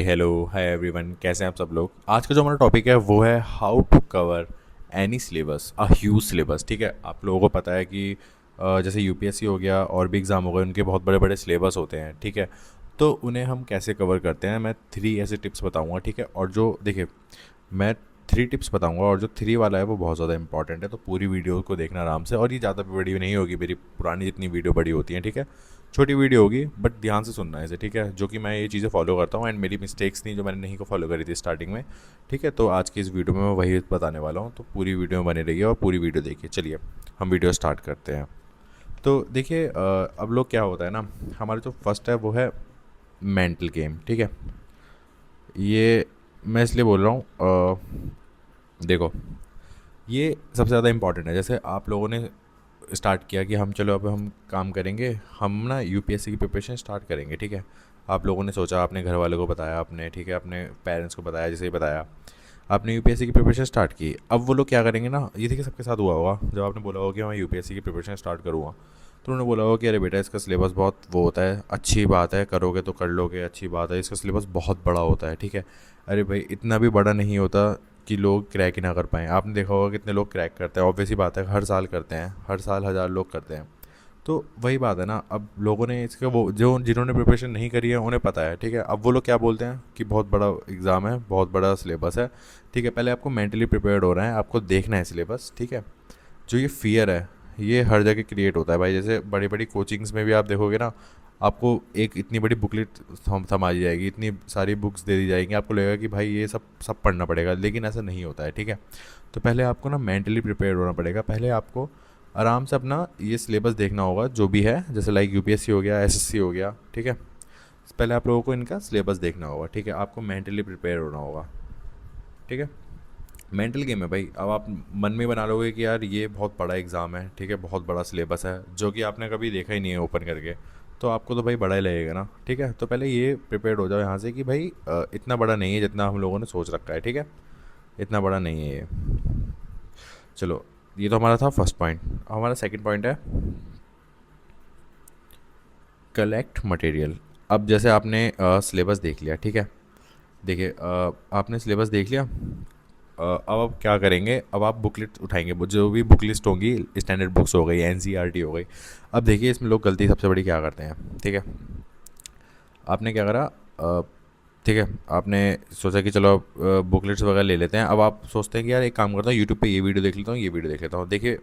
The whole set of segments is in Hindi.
हेलो हाय एवरीवन, कैसे हैं आप सब लोग। आज का जो हमारा टॉपिक है वो है how to cover any syllabus, a huge syllabus. ठीक है, आप लोगों को पता है कि जैसे यूपीएससी हो गया और भी एग्ज़ाम हो गए, उनके बहुत बड़े बड़े सिलेबस होते हैं। ठीक है, तो उन्हें हम कैसे कवर करते हैं, मैं 3 ऐसे टिप्स बताऊंगा। ठीक है, और जो देखिए, मैं 3 टिप्स बताऊंगा और जो 3 वाला है वो बहुत ज़्यादा इंपॉर्टेंट है, तो पूरी वीडियो को देखना आराम से। और ये ज़्यादा बड़ी नहीं होगी, मेरी पुरानी जितनी वीडियो बड़ी होती हैं। ठीक है, छोटी वीडियो होगी बट ध्यान से सुनना है इसे। ठीक है, जो कि मैं ये चीज़ें फॉलो करता हूँ एंड मेरी मिस्टेक्स थी जो मैंने नहीं को फॉलो करी थी स्टार्टिंग में। ठीक है, तो आज की इस वीडियो में मैं वही बताने वाला हूँ, तो पूरी वीडियो में बने रहिए और पूरी वीडियो देखिए। चलिए हम वीडियो स्टार्ट करते हैं। तो देखिए, अब लोग क्या होता है ना, हमारा जो फर्स्ट है वो है मेंटल गेम। ठीक है, ये मैं इसलिए बोल रहा हूँ, देखो, ये सबसे ज़्यादा इंपॉर्टेंट है। जैसे आप लोगों ने स्टार्ट किया कि हम चलो अब हम काम करेंगे, हम ना यूपीएससी की प्रिपरेशन स्टार्ट करेंगे। ठीक है, आप लोगों ने सोचा, आपने घर वालों को बताया, आपने ठीक है अपने पेरेंट्स को बताया, जैसे ही बताया आपने यूपीएससी की प्रिपरेशन स्टार्ट की। अब वो लोग क्या करेंगे ना, ये देखिए सबके साथ हुआ होगा, जब आपने बोला होगा कि मैं यूपीएससी की प्रिपरेशन स्टार्ट करूँगा, तो उन्होंने बोला होगा कि अरे बेटा इसका सिलेबस बहुत वो होता है, अच्छी बात है करोगे तो कर लोगे, अच्छी बात है, इसका सिलेबस बहुत बड़ा होता है। ठीक है, अरे भाई इतना भी बड़ा नहीं होता कि लोग क्रैक ही ना कर पाएँ। आपने देखा होगा कितने लोग क्रैक करते हैं, ऑब्वियस ही बात है, हर साल करते हैं, हर साल हज़ार लोग करते हैं। तो वही बात है ना, अब लोगों ने इसका वो जो जिन्होंने प्रिपरेशन नहीं करी है उन्हें पता है। ठीक है, अब वो लोग क्या बोलते हैं कि बहुत बड़ा एग्ज़ाम है, बहुत बड़ा सिलेबस है। ठीक है, पहले आपको मेंटली प्रिपेयर्ड हो रहे हैं, आपको देखना है सिलेबस। ठीक है, जो ये फ़ियर है ये हर जगह क्रिएट होता है भाई। जैसे बड़ी बड़ी कोचिंग्स में भी आप देखोगे ना, आपको एक इतनी बड़ी बुकलेट थमा दी जाएगी, इतनी सारी बुक्स दे दी जाएंगी, आपको लगेगा कि भाई ये सब सब पढ़ना पड़ेगा, लेकिन ऐसा नहीं होता है। ठीक है, तो पहले आपको ना मेंटली प्रिपेयर होना पड़ेगा। पहले आपको आराम से अपना ये सिलेबस देखना होगा जो भी है, जैसे लाइक यूपीएससी हो गया, एसएससी हो गया। ठीक है, पहले आप लोगों को इनका सिलेबस देखना होगा। ठीक है, आपको मेंटली प्रिपेयर होना होगा। ठीक है, मेंटल गेम है भाई। अब आप मन में बना लोगे कि यार ये बहुत बड़ा एग्ज़ाम है, ठीक है, बहुत बड़ा सिलेबस है, जो कि आपने कभी देखा ही नहीं है ओपन करके, तो आपको तो भाई बड़ा ही लगेगा ना। ठीक है, तो पहले ये प्रिपेयर्ड हो जाओ यहाँ से कि भाई इतना बड़ा नहीं है जितना हम लोगों ने सोच रखा है। ठीक है, इतना बड़ा नहीं है ये। चलो, ये तो हमारा था फर्स्ट पॉइंट। हमारा सेकंड पॉइंट है कलेक्ट मटेरियल। अब जैसे आपने सिलेबस देख लिया। ठीक है, देखिए, आपने सिलेबस देख लिया। अब आप क्या करेंगे, अब आप बुकलेट उठाएंगे, जो भी बुक लिस्ट होंगी, स्टैंडर्ड बुक्स हो गई, एनसीईआरटी हो गई। अब देखिए इसमें लोग गलती सबसे बड़ी क्या करते हैं। ठीक है, आपने क्या करा, ठीक है, आपने सोचा कि चलो बुकलेट्स वगैरह ले लेते हैं। अब आप सोचते हैं कि यार एक काम करता हूँ, यूट्यूब पे ये वीडियो देख लेता हूँ, ये वीडियो देख लेता हूँ। देखिए,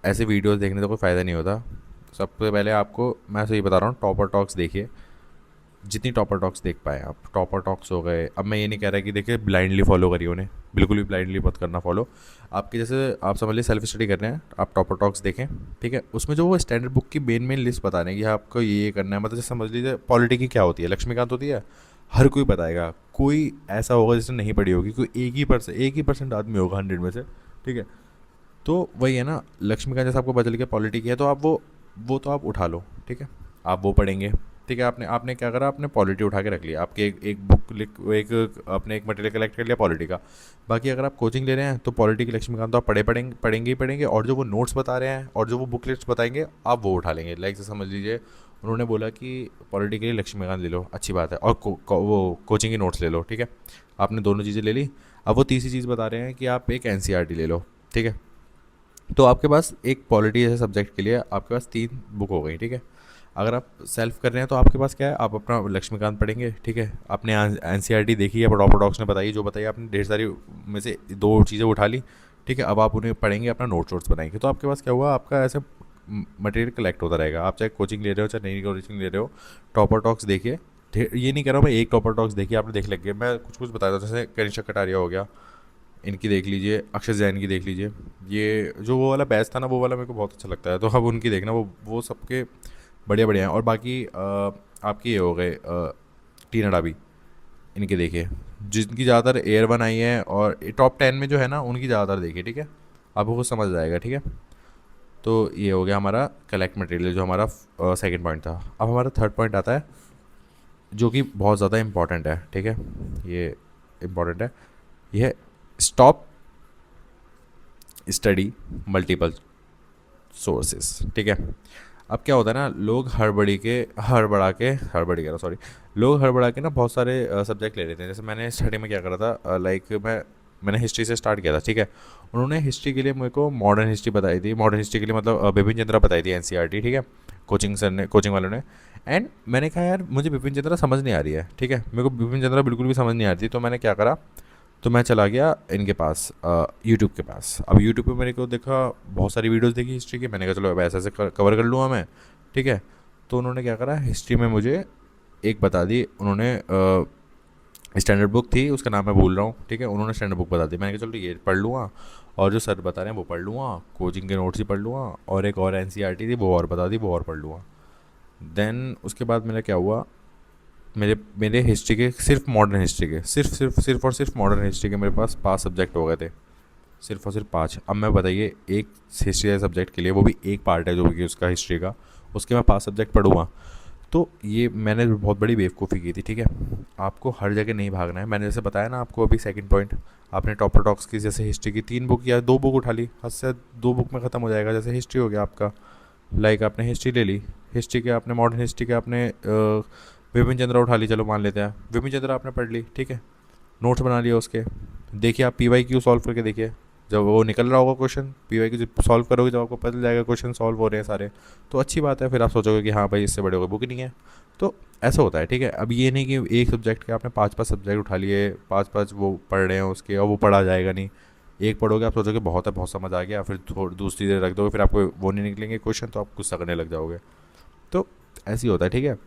ऐसे वीडियोस देखने से कोई फ़ायदा नहीं होता। सबसे पहले आपको मैं सही बता रहा हूँ, टॉपर टॉक्स देखिए, जितनी टॉपर टॉक्स देख पाए आप। टॉपर टॉक्स हो गए, अब मैं ये नहीं कह रहा कि देखिए ब्लाइंडली फॉलो करिए उन्हें, बिल्कुल भी ब्लाइंडली मत करना फॉलो। आपके जैसे आप समझ लीजिए सेल्फ स्टडी कर रहे हैं, आप टॉपर टॉक्स देखें। ठीक है, उसमें जो वो स्टैंडर्ड बुक की मेन मेन लिस्ट बता रहे हैं कि आपको ये करना है, मतलब जैसे समझ लीजिए पॉलिटी की क्या होती है, लक्ष्मीकांत होती है, हर कोई बताएगा। कोई ऐसा होगा जिसने नहीं पढ़ी होगी, कोई एक ही परसेंट आदमी होगा 100 में से। ठीक है, तो वही है ना, लक्ष्मीकांत जैसा आपको पता चल गया पॉलिटी की है, तो आप वो तो आप उठा लो। ठीक है, आप वो पढ़ेंगे। ठीक है, आपने आपने क्या करा, आपने पॉलिटी उठा के रख लिया, आपके एक बुक लिख, एक आपने एक मटेरियल कलेक्ट कर लिया पॉलिटी का। बाकी अगर आप कोचिंग ले रहे हैं तो पॉलिटी की लक्ष्मीकांत तो आप पढ़ेंगे ही पढ़ेंगे, और जो वो नोट्स बता रहे हैं और जो वो बुक लिस्ट बताएंगे आप वो उठा लेंगे। लाइक से समझ लीजिए उन्होंने बोला कि पॉलिटी के लिए लक्ष्मीकांत ले लो, अच्छी बात है, और वो कोचिंग के नोट्स ले लो। ठीक है, आपने दोनों चीज़ें ले ली। अब वो तीसरी चीज़ बता रहे हैं कि आप एक एनसीईआरटी ले लो। ठीक है, तो आपके पास एक पॉलिटी जैसे सब्जेक्ट के लिए आपके पास 3 बुक हो गई। ठीक है, अगर आप सेल्फ कर रहे हैं तो आपके पास क्या है, आप अपना लक्ष्मीकांत पढ़ेंगे। ठीक है, आपने एनसीईआरटी देखी है, ऑर्थोडॉक्स ने बताई, जो बताइए आपने ढेर सारी में से 2 चीज़ें उठा ली। ठीक है, अब आप उन्हें पढ़ेंगे, अपना नोट्स बनाएंगे, तो आपके पास क्या हुआ, आपका ऐसे मटेरियल कलेक्ट होता रहेगा। आप चाहे कोचिंग ले रहे हो चाहे नहीं कोचिंग ले रहे हो, टॉपर टॉक्स देखिए। ये नहीं कह रहा हूँ मैं एक टॉपर टॉक्स देखिए आपने देख लग गया, मैं कुछ कुछ बताता हूँ, जैसे कनिष्क कटारिया हो गया, इनकी देख लीजिए, अक्षय जैन की देख लीजिए। ये जो वो वाला बैच था ना, वो वाला मेरे को बहुत अच्छा लगता है, तो अब उनकी देखना, वो सबके बढ़िया बढ़िया हैं। और बाकी आपकी ये हो गए टीना डाबी, इनके देखिए, जिनकी ज़्यादातर एयर वन आई है, और टॉप 10 में जो है ना उनकी ज़्यादातर देखिए। ठीक है, आपको कुछ समझ जाएगा। ठीक है, तो ये हो गया हमारा कलेक्ट मटेरियल, जो हमारा सेकंड पॉइंट था। अब हमारा थर्ड पॉइंट आता है, जो कि बहुत ज़्यादा इंपॉर्टेंट है। ठीक है, ये इंपॉर्टेंट है, ये स्टॉप स्टडी मल्टीपल सोर्सेस। ठीक है, अब क्या होता है ना, लोग हड़बड़ी कह रहा सॉरी, लोग हड़बड़ा के ना बहुत सारे सब्जेक्ट ले लेते हैं। जैसे मैंने स्टार्टिंग में क्या करा था, लाइक मैंने हिस्ट्री से स्टार्ट किया था, ठीक है। उन्होंने हिस्ट्री के लिए मेरे को मॉडर्न हिस्ट्री बताई थी, मॉडर्न हिस्ट्री के लिए मतलब बिपिन चंद्रा बताई थी, एनसीईआरटी, ठीक है, कोचिंग सर ने, कोचिंग वालों ने। एंड मैंने कहा यार मुझे बिपिन चंद्रा समझ नहीं आ रही है, ठीक है, मेरे को बिपिन चंद्रा बिल्कुल भी समझ नहीं आ रही थी। तो मैंने क्या करा, तो मैं चला गया इनके पास, यूट्यूब के पास। अब यूट्यूब पे मेरे को देखा, बहुत सारी वीडियोस देखी हिस्ट्री की, मैंने कहा चलो अब ऐसे ऐसे कवर कर लूँगा मैं, ठीक है। तो उन्होंने क्या करा, हिस्ट्री में मुझे एक बता दी उन्होंने, स्टैंडर्ड बुक थी, उसका नाम मैं भूल रहा हूँ, ठीक है, उन्होंने स्टैंडर्ड बुक बता दी। मैंने कहा चलो ये पढ़ लूँगा, और जो सर बता रहे हैं वो पढ़ लूँगा, कोचिंग के नोट्स ही पढ़ लूँगा, और एक और एनसीईआरटी थी वो और बता दी, वो और पढ़ लूँगा। देन उसके बाद मेरा क्या हुआ, मेरे मेरे हिस्ट्री के, सिर्फ मॉडर्न हिस्ट्री के, सिर्फ और सिर्फ मॉडर्न हिस्ट्री के मेरे पास 5 सब्जेक्ट हो गए थे, सिर्फ और सिर्फ 5। अब मैं बताइए, एक हिस्ट्री के सब्जेक्ट के लिए, वो भी एक पार्ट है जो भी उसका हिस्ट्री का, उसके मैं 5 सब्जेक्ट पढ़ूँगा। तो ये मैंने बहुत बड़ी बेवकूफ़ी की थी, ठीक है। आपको हर जगह नहीं भागना है। मैंने जैसे बताया ना आपको अभी, सेकंड पॉइंट, आपने टॉपर टॉक्स की जैसे हिस्ट्री की 3 बुक या 2 बुक उठा ली, हद से 2 बुक में ख़त्म हो जाएगा। जैसे हिस्ट्री हो गया आपका, लाइक आपने हिस्ट्री ले ली, हिस्ट्री के आपने, मॉडर्न हिस्ट्री के आपने विपिन चंद्रा उठा ली, चलो मान लेते हैं विपिन चंद्रा आपने पढ़ ली, ठीक है, नोट्स बना लिया उसके। देखिए आप पी वाई क्यू सॉल्व करके देखिए, जब वो निकल रहा होगा question, P Y Q solve करोगे जब आपको पता चल जाएगा क्वेश्चन सॉल्व हो रहे हैं सारे, तो अच्छी बात है। फिर आप सोचोगे कि हाँ भाई इससे बड़े कोई बुक नहीं है। तो ऐसा होता है, ठीक है। अब ये नहीं कि एक सब्जेक्ट के आपने 5 5 सब्जेक्ट उठा लिए, 5 5 वो पढ़ रहे हैं उसके, और वो पढ़ा जाएगा नहीं। एक पढ़ोगे आप सोचोगे बहुत है, बहुत समझ आ गया, फिर दूसरी देर रख दोगे, फिर आपको वो नहीं निकलेंगे क्वेश्चन, तो आप गुस्सा करने लग जाओगे। तो ऐसे ही होता है, ठीक है।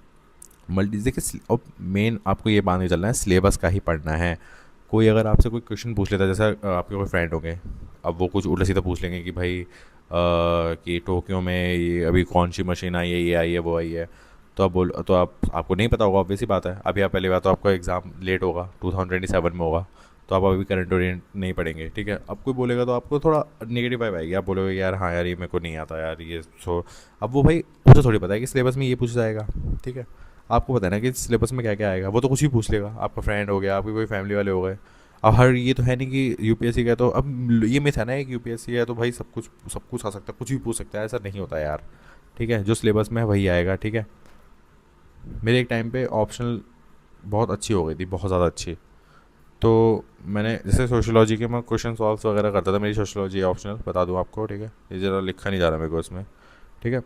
मल्टी देखिए, और मेन आपको ये मान के चलना है, सिलेबस का ही पढ़ना है। कोई अगर आपसे कोई क्वेश्चन पूछ लेता है, जैसे आपके कोई फ्रेंड होंगे, अब वो कुछ उल्टा सीधा पूछ लेंगे कि भाई कि टोक्यो में ये अभी कौन सी मशीन आई है, ये आई है, वो आई है। तो आप बोल, तो आपको नहीं पता होगा, ऑब्वियस सी बात है। अभी आप पहली बात तो आपका एग्ज़ाम लेट होगा, 2027 में होगा, तो आप अभी करंट ओरिएंट नहीं पढ़ेंगे, ठीक है। अब कोई बोलेगा तो आपको थोड़ा नेगेटिव वाइब आएगी, आप बोलोगे यार हाँ यार ये मेरे को नहीं आता यार ये सो। अब वो भाई उसे थोड़ी पता है कि सिलेबस में ये पूछा जाएगा, ठीक है। आपको पता है ना कि सिलेबस में क्या क्या आएगा, वो तो कुछ भी पूछ लेगा। आपका फ्रेंड हो गया, आपके कोई फैमिली वाले हो गए। अब हर ये तो है नहीं कि यूपीएससी का है, तो अब ये मिथ है ना कि यूपीएससी है तो भाई सब कुछ आ सकता है, कुछ भी पूछ सकता है, ऐसा नहीं होता यार, ठीक है। जो सिलेबस में है वही आएगा, ठीक है। मेरे एक टाइम पे ऑप्शनल बहुत अच्छी हो गई थी, बहुत ज़्यादा अच्छी। तो मैंने जैसे सोशियोलॉजी के मैं क्वेश्चन सॉल्व वगैरह करता था, मेरी सोशियोलॉजी ऑप्शनल बता दूँ आपको, ठीक है, ये ज़रा लिखा नहीं जा रहा मेरे को इसमें, ठीक है।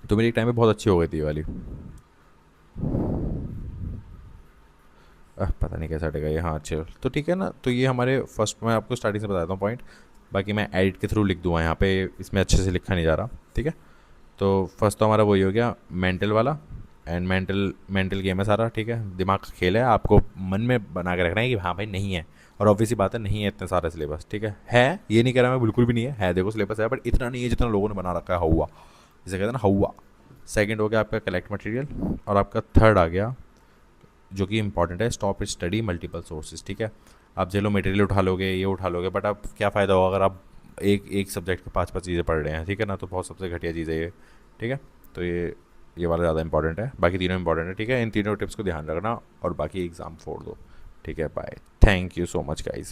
तो मेरी एक टाइम पे बहुत अच्छी हो गई थी ये वाली। पता नहीं कैसा हटेगा ये, हाँ चल तो ठीक है ना। तो ये हमारे फर्स्ट, मैं आपको स्टार्टिंग से बताता हूँ पॉइंट, बाकी मैं एडिट के थ्रू लिख दूँगा यहाँ पे, इसमें अच्छे से लिखा नहीं जा रहा, ठीक है। तो फर्स्ट तो हमारा वही हो गया मेंटल वाला, एंड मेंटल मेंटल गेम है सारा, ठीक है, दिमाग का खेल है। आपको मन में बना के रखना है कि हाँ भाई नहीं है, और ऑब्वियसली बात है नहीं है इतने सारे सिलेबस, ठीक है ये नहीं कह रहा मैं बिल्कुल भी नहीं है देखो सिलेबस है, बट इतना नहीं है जितना लोगों ने बना रखा है हवा, जिसे कहते हैं ना हवा। सेकंड हो गया आपका कलेक्ट मटेरियल, और आपका थर्ड आ गया जो कि इंपॉर्टेंट है, स्टॉप स्टडी मल्टीपल सोर्सेज, ठीक है। आप चलो मटेरियल उठा लोगे, ये उठा लोगे, बट आप क्या फ़ायदा होगा अगर आप एक एक सब्जेक्ट के 5 5 चीज़ें पढ़ रहे हैं, ठीक है ना। तो बहुत सबसे घटिया चीज़ है ये, ठीक है। तो ये वाला ज़्यादा इंपॉर्टेंट है, बाकी तीनों इंपॉर्टेंट है, ठीक है। इन तीनों टिप्स को ध्यान रखना और बाकी एग्ज़ाम फोड़ दो, ठीक है। Bye, thank you so much guys.